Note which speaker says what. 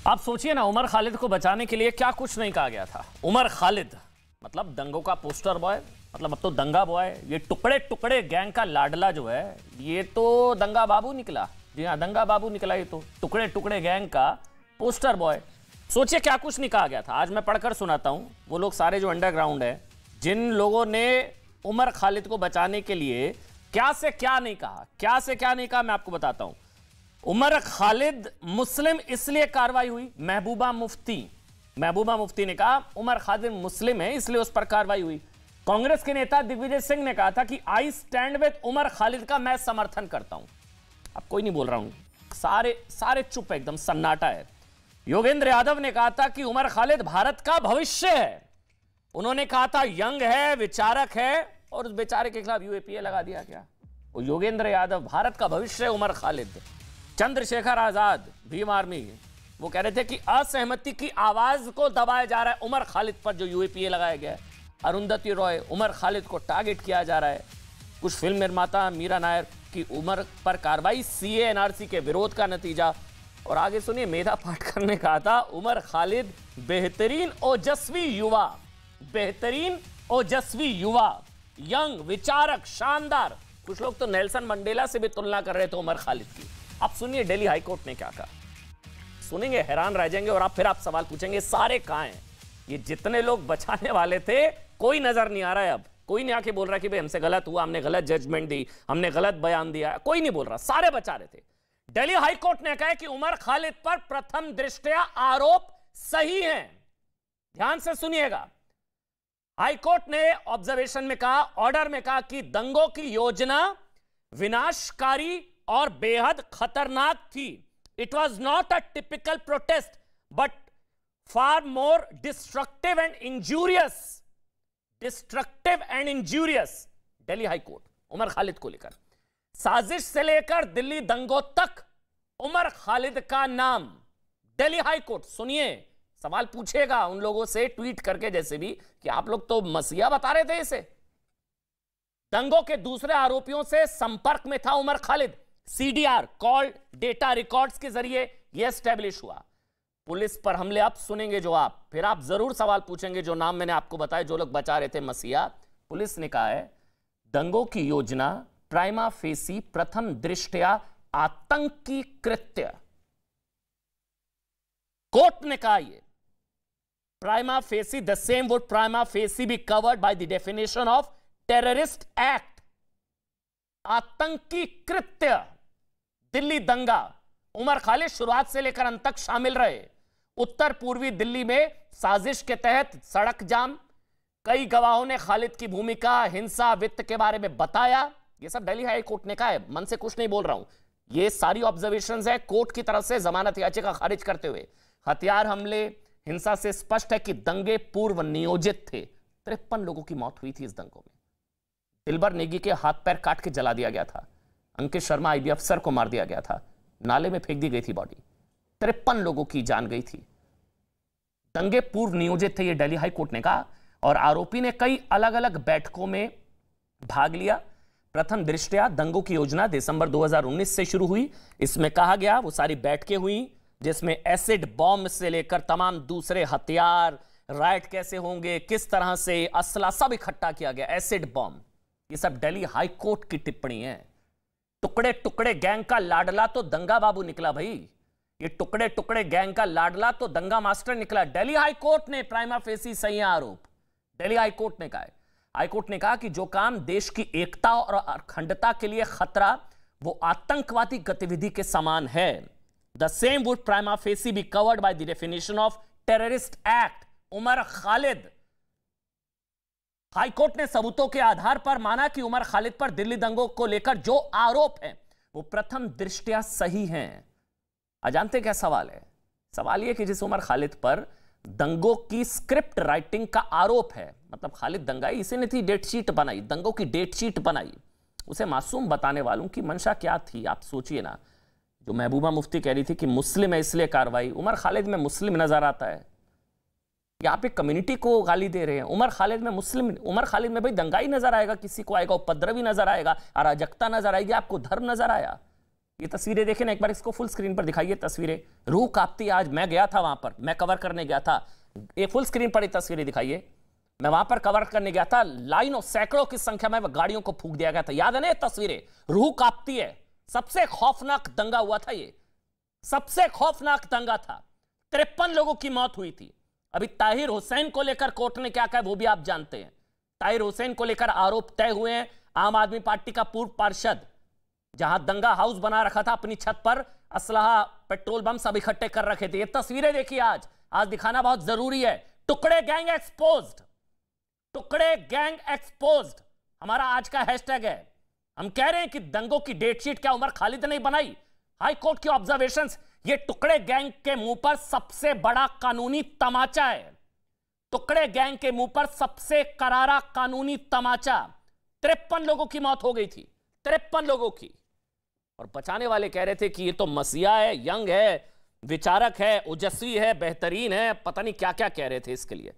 Speaker 1: आप सोचिए ना, उमर खालिद को बचाने के लिए क्या कुछ नहीं कहा गया था। उमर खालिद मतलब दंगों का पोस्टर बॉय, मतलब अब तो दंगा बॉय। ये टुकड़े टुकड़े गैंग का लाडला जो है, ये तो दंगा बाबू निकला। जी हाँ, दंगा बाबू निकला। ये तो टुकड़े टुकड़े गैंग का पोस्टर बॉय। सोचिए क्या कुछ नहीं कहा गया था। आज मैं पढ़कर सुनाता हूं। वो लोग सारे जो अंडरग्राउंड है, जिन लोगों ने उमर खालिद को बचाने के लिए क्या से क्या नहीं कहा, क्या से क्या नहीं कहा, मैं आपको बताता हूं। उमर खालिद मुस्लिम इसलिए कार्रवाई हुई। महबूबा मुफ्ती ने कहा उमर खालिद मुस्लिम है इसलिए उस पर कार्रवाई हुई। कांग्रेस के नेता दिग्विजय सिंह ने कहा था कि I stand with Umar Khalid का मैं समर्थन करता हूं। अब कोई नहीं बोल रहा हूं, सारे चुप, एकदम सन्नाटा है। योगेंद्र यादव ने कहा था कि उमर खालिद भारत का भविष्य है। उन्होंने कहा था यंग है, विचारक है, और उस बेचारे के खिलाफ यूएपीए लगा दिया गया। वो योगेंद्र यादव, भारत का भविष्य है उमर खालिद। चंद्रशेखर आजाद, भीम आर्मी, वो कह रहे थे कि असहमति की आवाज को दबाया जा रहा है उमर खालिद पर जो यूएपीए लगाया गया है। अरुंधति रॉय, उमर खालिद को टारगेट किया जा रहा है। कुछ फिल्म निर्माता मीरा नायर की उमर पर कार्रवाई सीए एनआरसी के विरोध का नतीजा। और आगे सुनिए, मेधा पाटकर ने कहा था उमर खालिद बेहतरीन ओजस्वी युवा, यंग, विचारक, शानदार। कुछ लोग तो नेल्सन मंडेला से भी तुलना कर रहे थे उमर खालिद की। अब सुनिए दिल्ली हाईकोर्ट ने क्या कहा, सुनेंगे हैरान रह जाएंगे। और आप सवाल पूछेंगे सारे कहां हैं? ये जितने लोग बचाने वाले थे कोई नजर नहीं आ रहा है। अब कोई नहीं आके बोल रहा कि भाई हमसे गलत हुआ, हमने गलत जजमेंट दी, हमने गलत बयान दिया। कोई नहीं बोल रहा, सारे बचा रहे थे। दिल्ली हाईकोर्ट ने कहा कि उमर खालिद पर प्रथम दृष्टया आरोप सही हैं। ध्यान से सुनिएगा। हाईकोर्ट ने ऑब्जर्वेशन में कहा, ऑर्डर में कहा कि दंगों की योजना विनाशकारी और बेहद खतरनाक थी। It was not a typical protest but far more destructive and injurious. Delhi high court Umar Khalid को लेकर, साजिश से लेकर दिल्ली दंगों तक उमर खालिद का नाम। दिल्ली हाईकोर्ट, सुनिए, सवाल पूछेगा उन लोगों से ट्वीट करके, जैसे भी कि आप लोग तो मसीहा बता रहे थे इसे। दंगों के दूसरे आरोपियों से संपर्क में था Umar Khalid. CDR, call data records के जरिए यह एस्टेब्लिश हुआ। पुलिस पर हमले, आप सुनेंगे जवाब, फिर आप जरूर सवाल पूछेंगे जो नाम मैंने आपको बताया, जो लोग बचा रहे थे मसीहा। पुलिस ने कहा है दंगों की योजना प्राइमा फेसी, प्रथम दृष्टया आतंकी कृत्य। कोर्ट ने कहा यह prima facie, the same would prima facie be covered by the definition of terrorist act. आतंकी कृत्य, दिल्ली दंगा। उमर खालिद शुरुआत से लेकर अंत तक शामिल रहे। उत्तर पूर्वी दिल्ली में साजिश के तहत सड़क जाम। कई गवाहों ने खालिद की भूमिका, हिंसा, वित्त के बारे में बताया। ये सब दिल्ली हाई कोर्ट ने कहा है, मन से कुछ नहीं बोल रहा हूं। ये सारी ऑब्जर्वेशंस है कोर्ट की तरफ से जमानत याचिका खारिज करते हुए। हथियार, हमले, हिंसा से स्पष्ट है कि दंगे पूर्व नियोजित थे। 53 लोगों की मौत हुई थी इस दंगों में। दिलबर नेगी के हाथ पैर काट के जला दिया गया था। अंकित शर्मा आईबी अफसर को मार दिया गया था, नाले में फेंक दी गई थी बॉडी। 53 लोगों की जान गई थी। दंगे पूर्व नियोजित थे, यह दिल्ली हाई कोर्ट ने कहा। और आरोपी ने कई अलग अलग बैठकों में भाग लिया। प्रथम दृष्टया दंगों की योजना दिसंबर 2019 से शुरू हुई। इसमें कहा गया, वो सारी बैठकें हुई जिसमें एसिड बॉम्ब से लेकर तमाम दूसरे हथियार, राइट कैसे होंगे, किस तरह से असला, सब इकट्ठा किया गया। एसिड बॉम्ब, ये सब दिल्ली हाई कोर्ट की टिप्पणी है। टुकड़े टुकड़े गैंग का लाडला तो दंगा बाबू निकला भाई। ये टुकड़े टुकड़े गैंग का लाडला तो दंगा मास्टर निकला। दिल्ली हाई कोर्ट ने प्राइमा फेसी सही आरोप, दिल्ली हाई कोर्ट ने कहा। हाईकोर्ट ने कहा कि जो काम देश की एकता और अखंडता के लिए खतरा, वो आतंकवादी गतिविधि के समान है। The same would prima facie be covered by the definition of terrorist act. Umar Khalid, high court ने सबूतों के आधार पर माना कि उमर खालिद पर दिल्ली दंगों को लेकर जो आरोप हैं वो प्रथम दृष्टया सही हैं। जानते क्या सवाल है? सवाल यह कि जिस उमर खालिद पर दंगों की स्क्रिप्ट राइटिंग का आरोप है, मतलब खालिद दंगाई, इसी ने थी डेट शीट बनाई, दंगों की डेट शीट बनाई। उसे मासूम बताने वालों की मंशा क्या थी? आप सोचिए ना। जो महबूबा मुफ्ती कह रही थी कि मुस्लिम है इसलिए कार्रवाई, उमर खालिद में मुस्लिम नजर आता है? या आप एक कम्युनिटी को गाली दे रहे हैं? उमर खालिद में मुस्लिम, उमर खालिद में भाई दंगाई नजर आएगा, किसी को आएगा उपद्रवी नजर आएगा, अराजकता नजर आएगी, आपको धर्म नजर आया? ये तस्वीरें देखें ना एक बार, इसको फुल स्क्रीन पर दिखाइए तस्वीरें, रूह कांपती। आज मैं गया था वहां पर, मैं कवर करने गया था, ये फुल स्क्रीन पर ये तस्वीरें दिखाइए। मैं वहां पर कवर करने गया था, लाइनों सैकड़ों की संख्या में गाड़ियों को फूंक दिया गया था। याद है ना ये तस्वीरें, रूह कांपती है। सबसे खौफनाक दंगा हुआ था ये, सबसे खौफनाक दंगा था। 53 लोगों की मौत हुई थी। अभी ताहिर हुसैन को लेकर कोर्ट ने क्या कहा वो भी आप जानते हैं। ताहिर हुसैन को लेकर आरोप तय हुए हैं। आम आदमी पार्टी का पूर्व पार्षद जहां दंगा हाउस बना रखा था अपनी छत पर, असलहा पेट्रोल बम सब इकट्ठे कर रखे थे। ये तस्वीरें देखिए, आज दिखाना बहुत जरूरी है। टुकड़े गैंग एक्सपोज्ड, टुकड़े गैंग एक्सपोज्ड हमारा आज का हैशटैग है। हम कह रहे हैं कि दंगों की डेटशीट क्या उमर खालिद ने बनाई? हाई कोर्ट की ऑब्जर्वेशंस, ये टुकड़े गैंग के मुंह पर सबसे बड़ा कानूनी तमाचा है। टुकड़े गैंग के मुंह पर सबसे करारा कानूनी तमाचा। 53 लोगों की मौत हो गई थी, 53 लोगों की। और बचाने वाले कह रहे थे कि ये तो मसीहा है, यंग है, विचारक है, ओजस्वी है, बेहतरीन है, पता नहीं क्या क्या कह रहे थे इसके लिए।